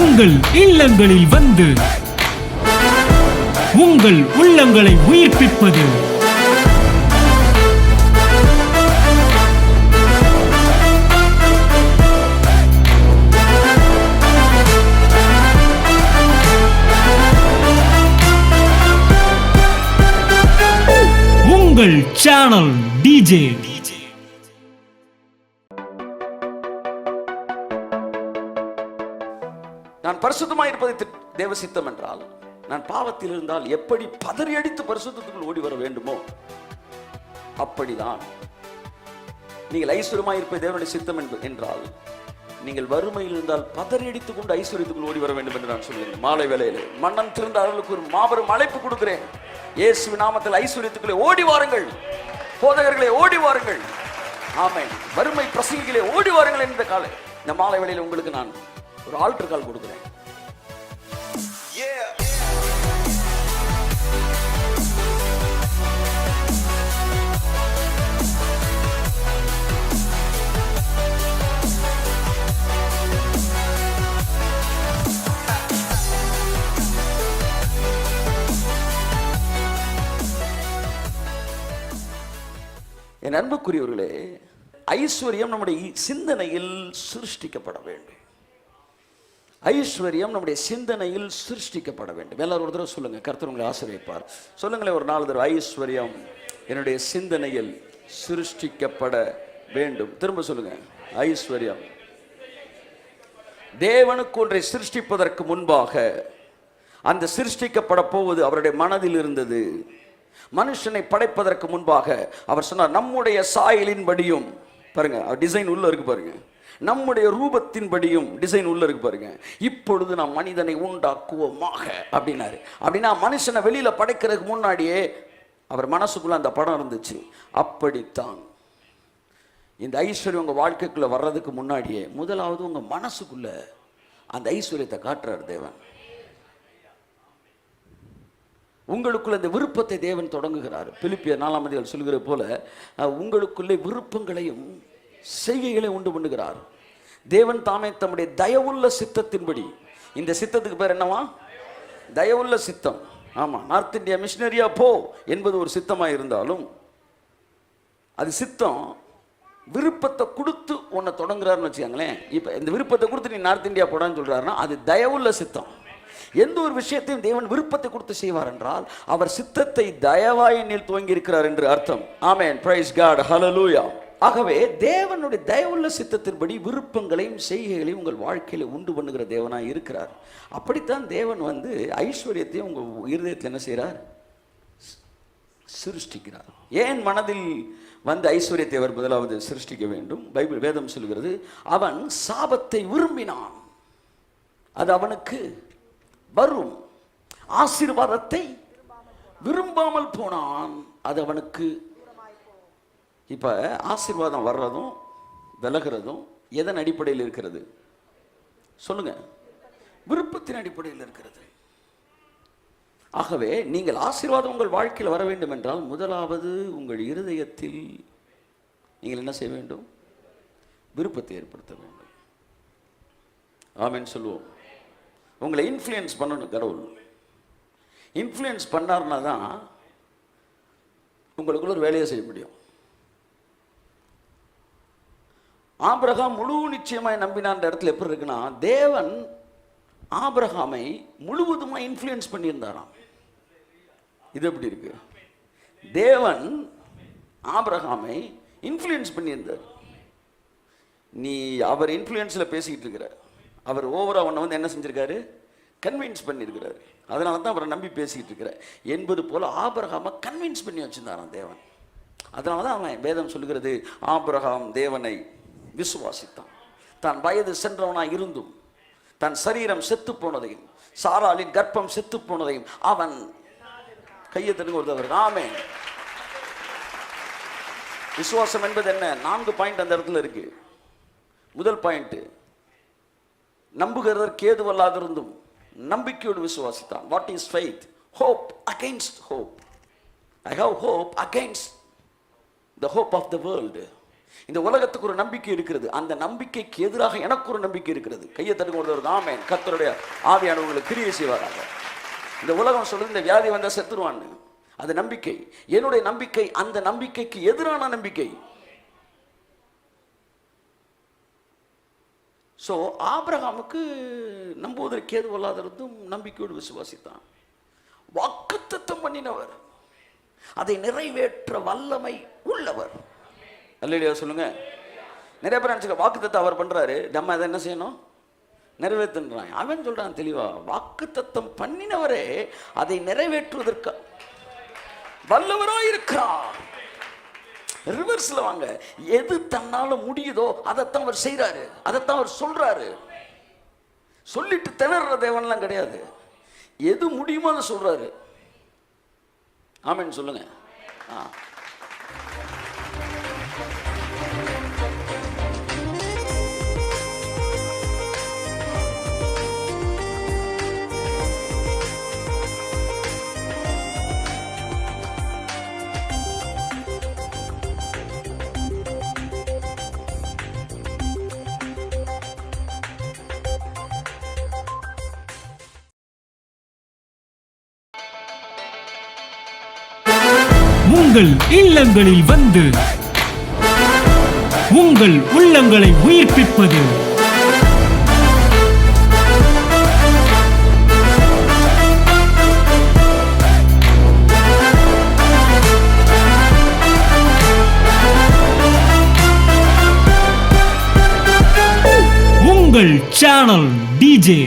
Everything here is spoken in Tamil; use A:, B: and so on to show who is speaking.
A: உங்கள் இல்லங்களில் வந்து உங்கள் உள்ளங்களை உயிர்ப்பிப்பது உங்கள் சேனல் டிஜே.
B: நான் பரிசுத்தமாய் இருப்பதை தேவ சித்தம் என்றால், நான் பாவத்தில் இருந்தால் எப்படி பதறி அடித்து பரிசுத்தத்துக்குள் ஓடி வர வேண்டுமோ அப்படிதான் நீங்கள் ஐஸ்வர்யமாய் இருப்பதை தேவனுடைய சித்தம் என்றால், நீங்கள் வறுமையில் இருந்தால் பதறி அடித்துக் கொண்டு ஐஸ்வர்யத்துக்குள் ஓடி வர வேண்டும் என்று நான் சொல்லுகிறேன். மாலை வேளையிலே மன்னம் திறந்த அவர்களுக்கு ஒரு மாபெரும் அழைப்பு கொடுக்கிறேன். இயேசு நாமத்தில் ஐஸ்வர்யத்துக்குள்ளே ஓடி வாருங்கள். போதகர்களே ஓடி வாருங்கள். ஆமென். வறுமை பிரசங்கிகளே ஓடி வாருங்கள். இந்த மாலை வேளையில் உங்களுக்கு நான் ஒரு ஆல்டர் கால் கொடுக்கிறேன். என் அன்புக்குரியவர்களே, ஐஸ்வர்யம் நம்முடைய சிந்தனையில் சிருஷ்டிக்கப்பட வேண்டும். ஐஸ்வர்யம் நம்முடைய சிந்தனையில் சிருஷ்டிக்கப்பட வேண்டும். எல்லாரும் ஒரு தடவை சொல்லுங்க. கர்த்தர் உங்களை ஆசீர்வதிப்பார். சொல்லுங்களேன் ஒரு 4 தடவை. ஐஸ்வர்யம் என்னுடைய சிந்தனையில் சிருஷ்டிக்கப்பட வேண்டும். திரும்ப சொல்லுங்க. ஐஸ்வர்யம். தேவனுக்கு ஒன்றை சிருஷ்டிப்பதற்கு முன்பாக அந்த சிருஷ்டிக்கப்பட போவது அவருடைய மனதில் இருந்தது. மனுஷனை படைப்பதற்கு முன்பாக அவர் சொன்னார், நம்முடைய சாயலின்படியும், பாருங்க டிசைன் உள்ள இருக்கு பாருங்க, நம்முடைய ரூபத்தின்படியும் டிசைன் உள்ள இருக்கு பாருங்க, இப்பொழுது நாம் மனிதனை உண்டாக்குவோமாக அப்படின்னாரு. அப்படின்னா மனுஷனை வெளியில படைக்கிறதுக்கு முன்னாடியே அவர் மனசுக்குள்ள அந்த படம் இருந்துச்சு. அப்படித்தான் இந்த ஐஸ்வர்யம் உங்க வாழ்க்கைக்குள்ள வர்றதுக்கு முன்னாடியே முதலாவது உங்க மனசுக்குள்ள அந்த ஐஸ்வர்யத்தை காட்டுறார் தேவன். உங்களுக்குள்ள இந்த விருப்பத்தை தேவன் தொடங்குகிறார். பிலிப்பியர் 4ஆம் அதிகாரம் சொல்கிற போல உங்களுக்குள்ளே விருப்பங்களையும் செய்கைகளையும் உண்டு பண்ணுகிறார். தேவன் தாமே தம்முடைய தயவுள்ள சித்தத்தின்படி, இந்த சித்தத்துக்கு பேர் என்னவா? தயவுள்ள சித்தம். ஆமா, நார்த் இந்தியா மிஷினரியா போ என்பது ஒரு சித்தமா இருந்தாலும், அது சித்தம் விருப்பத்தை கொடுத்து உன்னை தொடங்குறாருன்னு வச்சுக்கோங்களேன். இப்ப இந்த விருப்பத்தை கொடுத்து நீ நார்த் இந்தியா போடான்னு சொல்றாருன்னா அது தயவுள்ள சித்தம். எந்த ஒரு விஷயத்தையும் தேவன் விருப்பத்தை கொடுத்து செய்வார் என்றால் அவர் சித்தத்தை தயவாயினில் துவங்கி இருக்கிறார் என்று அர்த்தம். ஆமென். Praise God. ஹல்லேலூயா. ஆகவே தேவனுடைய தயவுள்ள சித்தத்தின்படி விருப்பங்களையும் செய்கைகளையும் உங்கள் வாழ்க்கையில உண்டு பண்ணுகிற தேவனாய் இருக்கிறார். அப்படித்தான் தேவன் ஐஸ்வர்யத்தையும் உங்க இருதயத்தில் என்ன செய்கிறார்? சிருஷ்டிக்கிறார். ஏன் மனதில் ஐஸ்வர்யத்தை அவர் முதலாவது சிருஷ்டிக்க வேண்டும்? பைபிள் வேதம் சொல்கிறது, அவன் சாபத்தை விரும்பினான், அது அவனுக்கு வரும். ஆசீர்வாதத்தை விரும்பாமல் போனான், அது அவனுக்கு. இப்ப ஆசீர்வாதம் வர்றதும் விலகிறதும் எதன் அடிப்படையில் இருக்கிறது? சொல்லுங்க. விருப்பத்தின் அடிப்படையில் இருக்கிறது. ஆகவே நீங்கள் ஆசீர்வாதம் உங்கள் வாழ்க்கையில் வர வேண்டும் என்றால் முதலாவது உங்கள் இருதயத்தில் நீங்கள் என்ன செய்ய வேண்டும்? விருப்பத்தை ஏற்படுத்த வேண்டும். ஆமென் சொல்லுவோம். உங்களை இன்ஃப்ளூயன்ஸ் பண்ணணும் கடவுள். இன்ஃப்ளூயன்ஸ் பண்ணார்னா தான் உங்களுக்குள்ள ஒரு வேலையை செய்ய முடியும். ஆபிரகாம் முழு நிச்சயமாய் நம்பினான்ற இடத்துல எப்படி இருக்குன்னா, தேவன் ஆபிரகாமை முழுவதுமாக இன்ஃப்ளூயன்ஸ் பண்ணியிருந்தாராம். இது எப்படி இருக்கு? தேவன் ஆபிரகாமை இன்ஃப்ளூயன்ஸ் பண்ணியிருந்தார். நீ அவர் இன்ஃப்ளூயன்ஸில் பேசிக்கிட்டு இருக்கிற, அவர் ஓவரா அவனை என்ன செஞ்சிருக்காரு? கன்வின்ஸ் பண்ணியிருக்கிறாரு. அதனால தான் அவரை நம்பி பேசிக்கிட்டு இருக்கிற என்பது போல ஆபிரகாமை கன்வின்ஸ் பண்ணி வச்சிருந்தாராம் தேவன். அதனால தான் அவன் வேதம் சொல்லுகிறது, ஆபிரகாம் தேவனை விசுவாசித்தான், தான் வயது சென்றவனாய் இருந்தும் தன் சரீரம் செத்து போனதையும் சாராளின் கர்ப்பம் செத்து போனதையும் அவன் கையை தருங்க ஒருத்தவர். ஆமென். விசுவாசம் என்பது என்ன? 4 பாயிண்ட் அந்த இடத்துல இருக்கு. முதல் பாயிண்ட், நம்புகிறதற்கு ஏதுவல்லாதிருந்தும் நம்பிக்கையோடு விசுவாசித்தான். What is faith? Hope against hope. I have hope against the hope of the world. இந்த உலகத்துக்கு ஒரு நம்பிக்கை இருக்கிறது. அந்த நம்பிக்கைக்கு எதிராக எனக்கு ஒரு நம்பிக்கை இருக்கிறது. கையை தட்டுங்க ஒரு ஆமென். கர்த்தருடைய ஆவியானவர்களுக்கு கிரியை செய்வாராங்க. இந்த உலகம் சொல்லுது இந்த வியாதி வந்தால் செத்துருவான்னு. அது நம்பிக்கை. என்னுடைய நம்பிக்கை அந்த நம்பிக்கைக்கு எதிரான நம்பிக்கை. ஸோ ஆபிரகாமுக்கு நம்புவதற்கு ஏதுவல்லாதிருந்தும் நம்பிக்கையோடு விசுவாசித்தான். வாக்குத்தத்தம் பண்ணினவர், அதை நிறைவேற்ற வல்லமை உள்ளவர். அல்லேலூயா சொல்லுங்க. நிறைய பேர் நினச்சிக்க வாக்குத்தத்தம் அவர் பண்றாரு, நம்ம அதை என்ன செய்யணும், நிறைவேற்றுன்றான். அவன் சொல்றான் தெளிவா, வாக்குத்தத்தம் பண்ணினவரே அதை நிறைவேற்றுவதற்கு வல்லவராய் இருக்கிறார். ரிவர்ஸ்ல வாங்க. எது தன்னால முடியுதோ அதைத்தான் அவர் செய்யறாரு, அதைத்தான் அவர் சொல்றாரு. சொல்லிட்டு திணற தேவன்லாம் கிடையாது. எது முடியுமோ அதை சொல்றாரு. ஆமென் சொல்லுங்க.
A: உங்கள் இல்லங்களில் வந்து உங்கள் உள்ளங்களை உயிர்ப்பிப்பது உங்கள் சேனல் டிஜே